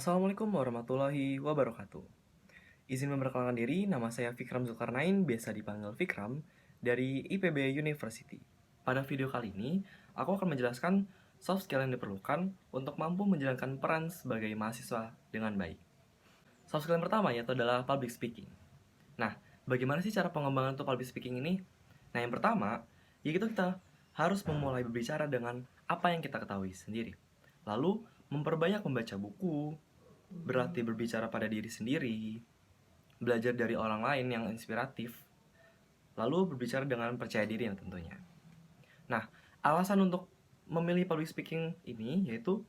Assalamualaikum warahmatullahi wabarakatuh. Izin memperkenalkan diri, nama saya Fikram Zulkarnain, biasa dipanggil Fikram, dari IPB University. Pada video kali ini, aku akan menjelaskan soft skill yang diperlukan untuk mampu menjalankan peran sebagai mahasiswa dengan baik. Soft skill yang pertama yaitu adalah public speaking. Nah, bagaimana sih cara pengembangan untuk public speaking ini? Nah, yang pertama, yaitu kita harus memulai berbicara dengan apa yang kita ketahui sendiri. Lalu, memperbanyak membaca buku, berlatih berbicara pada diri sendiri, belajar dari orang lain yang inspiratif, lalu berbicara dengan percaya diri yang tentunya. Nah, alasan untuk memilih public speaking ini yaitu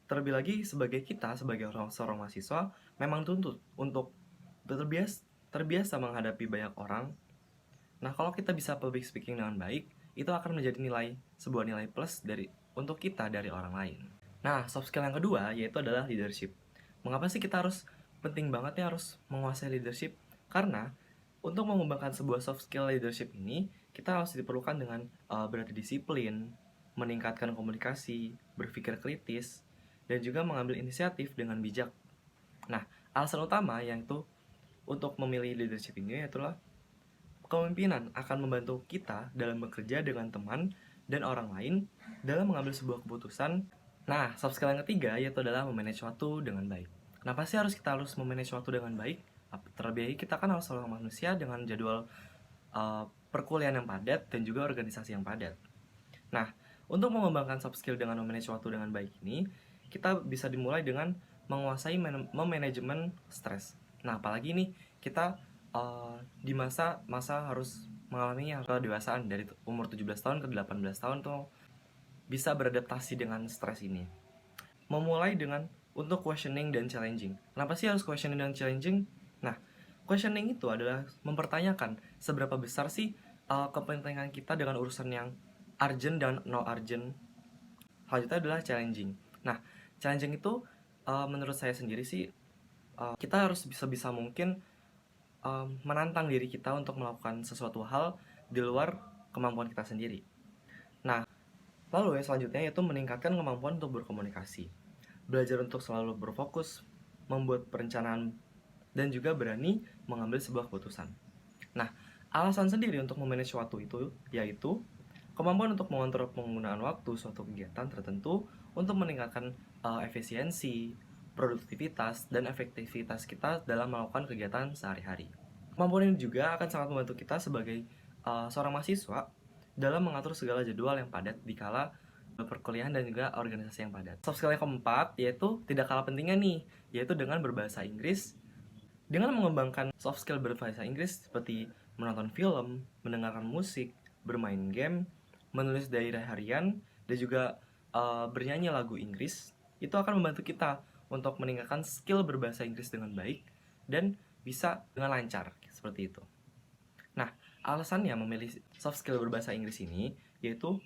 terlebih lagi sebagai kita, sebagai seorang mahasiswa, memang tuntut untuk terbiasa menghadapi banyak orang. Nah, kalau kita bisa public speaking dengan baik, itu akan menjadi sebuah nilai plus untuk kita dari orang lain. Nah, soft skill yang kedua yaitu adalah leadership. Mengapa sih kita penting banget ya harus menguasai leadership? Karena untuk mengembangkan sebuah soft skill leadership ini, kita harus diperlukan dengan berarti disiplin, meningkatkan komunikasi, berpikir kritis, dan juga mengambil inisiatif dengan bijak. Nah, alasan utama yaitu untuk memilih leadership ini adalah kepemimpinan akan membantu kita dalam bekerja dengan teman dan orang lain dalam mengambil sebuah keputusan. Nah, soft skill yang ketiga yaitu adalah memanage waktu dengan baik. Kenapa sih kita harus memanage waktu dengan baik? Terlebih kita kan harus seorang manusia dengan jadwal perkuliahan yang padat dan juga organisasi yang padat. Nah, untuk mengembangkan soft skill dengan memanage waktu dengan baik ini, kita bisa dimulai dengan menguasai memanajemen stres. Nah, apalagi nih kita di masa harus mengalami kedewasaan dari umur 17 tahun ke 18 tahun tuh bisa beradaptasi dengan stres ini. Memulai dengan untuk questioning dan challenging. Kenapa sih harus questioning dan challenging? Nah, questioning itu adalah mempertanyakan seberapa besar sih kepentingan kita dengan urusan yang urgent dan no urgent. Selanjutnya adalah challenging. Nah, challenging itu menurut saya sendiri sih kita harus bisa mungkin menantang diri kita untuk melakukan sesuatu hal di luar kemampuan kita sendiri. Nah, lalu yang selanjutnya yaitu meningkatkan kemampuan untuk berkomunikasi. Belajar untuk selalu berfokus, membuat perencanaan, dan juga berani mengambil sebuah keputusan. Nah, alasan sendiri untuk memanage waktu itu yaitu kemampuan untuk mengontrol penggunaan waktu suatu kegiatan tertentu untuk meningkatkan efisiensi, produktivitas, dan efektivitas kita dalam melakukan kegiatan sehari-hari. Kemampuan ini juga akan sangat membantu kita sebagai seorang mahasiswa dalam mengatur segala jadwal yang padat dikala perkuliahan dan juga organisasi yang padat. Soft skill yang keempat yaitu tidak kalah pentingnya nih, yaitu dengan berbahasa Inggris. Dengan mengembangkan soft skill berbahasa Inggris seperti menonton film, mendengarkan musik, bermain game, menulis diary harian, dan juga bernyanyi lagu Inggris, itu akan membantu kita untuk meningkatkan skill berbahasa Inggris dengan baik dan bisa dengan lancar seperti itu. Nah, alasannya memilih soft skill berbahasa Inggris ini yaitu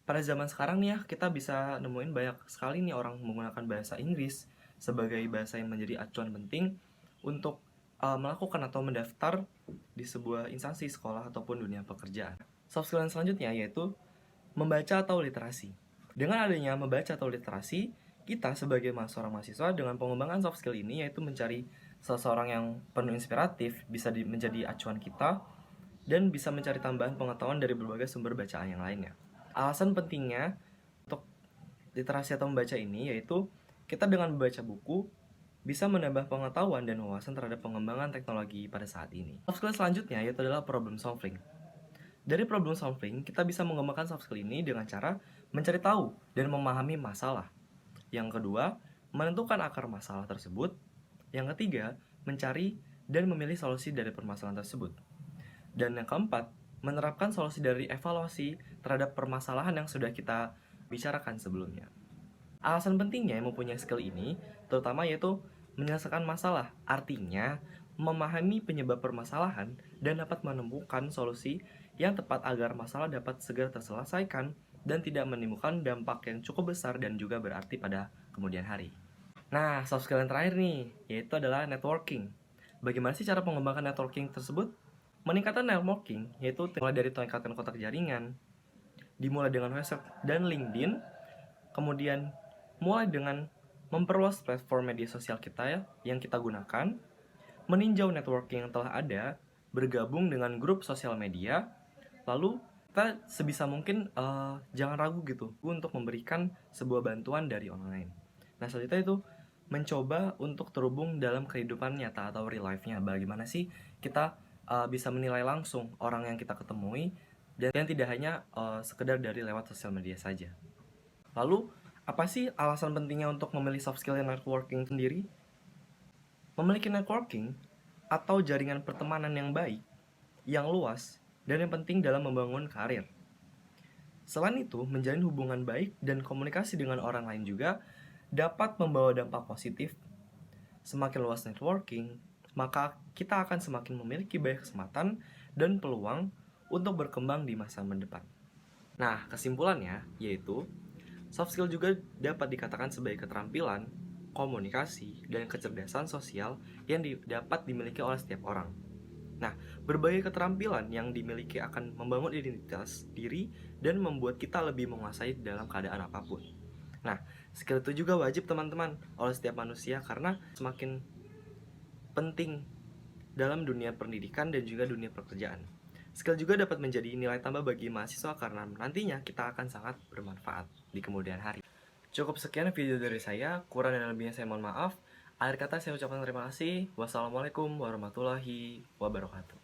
pada zaman sekarang nih ya, kita bisa nemuin banyak sekali nih orang menggunakan bahasa Inggris sebagai bahasa yang menjadi acuan penting untuk melakukan atau mendaftar di sebuah instansi sekolah ataupun dunia pekerjaan. Soft skill yang selanjutnya yaitu membaca atau literasi. Dengan adanya membaca atau literasi, kita sebagai seorang mahasiswa dengan pengembangan soft skill ini yaitu mencari seseorang yang penuh inspiratif, bisa menjadi acuan kita, dan bisa mencari tambahan pengetahuan dari berbagai sumber bacaan yang lainnya. Alasan pentingnya untuk literasi atau membaca ini yaitu kita dengan membaca buku bisa menambah pengetahuan dan wawasan terhadap pengembangan teknologi pada saat ini. Soft skill selanjutnya yaitu adalah problem solving. Dari problem solving, kita bisa mengembangkan soft skill ini dengan cara mencari tahu dan memahami masalah. Yang kedua, menentukan akar masalah tersebut. Yang ketiga, mencari dan memilih solusi dari permasalahan tersebut. Dan yang keempat, menerapkan solusi dari evaluasi terhadap permasalahan yang sudah kita bicarakan sebelumnya. Alasan pentingnya yang mempunyai skill ini, terutama yaitu menyelesaikan masalah. Artinya, memahami penyebab permasalahan dan dapat menemukan solusi yang tepat agar masalah dapat segera terselesaikan dan tidak menimbulkan dampak yang cukup besar dan juga berarti pada kemudian hari. Nah, soft skill yang terakhir nih, yaitu adalah networking. Bagaimana sih cara mengembangkan networking tersebut? Meningkatkan networking, yaitu mulai dari tingkatkan kontak jaringan, dimulai dengan WhatsApp dan LinkedIn, kemudian mulai dengan memperluas platform media sosial kita yang kita gunakan, meninjau networking yang telah ada, bergabung dengan grup sosial media, lalu kita sebisa mungkin jangan ragu gitu untuk memberikan sebuah bantuan dari online. Nah, selanjutnya itu mencoba untuk terhubung dalam kehidupan nyata atau real life-nya. Bagaimana sih kita bisa menilai langsung orang yang kita ketemui dan tidak hanya sekedar dari lewat sosial media saja. Lalu, apa sih alasan pentingnya untuk memilih soft skill networking sendiri? Memiliki networking atau jaringan pertemanan yang baik, yang luas, dan yang penting dalam membangun karir. Selain itu, menjalin hubungan baik dan komunikasi dengan orang lain juga dapat membawa dampak positif. Semakin luas networking, maka kita akan semakin memiliki banyak kesempatan dan peluang untuk berkembang di masa mendepan. Nah, kesimpulannya yaitu soft skill juga dapat dikatakan sebagai keterampilan, komunikasi, dan kecerdasan sosial yang dapat dimiliki oleh setiap orang. Nah, berbagai keterampilan yang dimiliki akan membangun identitas diri dan membuat kita lebih menguasai dalam keadaan apapun. Nah, skill itu juga wajib teman-teman oleh setiap manusia karena semakin penting dalam dunia pendidikan dan juga dunia pekerjaan. Skill juga dapat menjadi nilai tambah bagi mahasiswa karena nantinya kita akan sangat bermanfaat di kemudian hari. Cukup sekian video dari saya, kurang dan lebihnya saya mohon maaf. Akhir kata saya ucapkan terima kasih. Wassalamualaikum warahmatullahi wabarakatuh.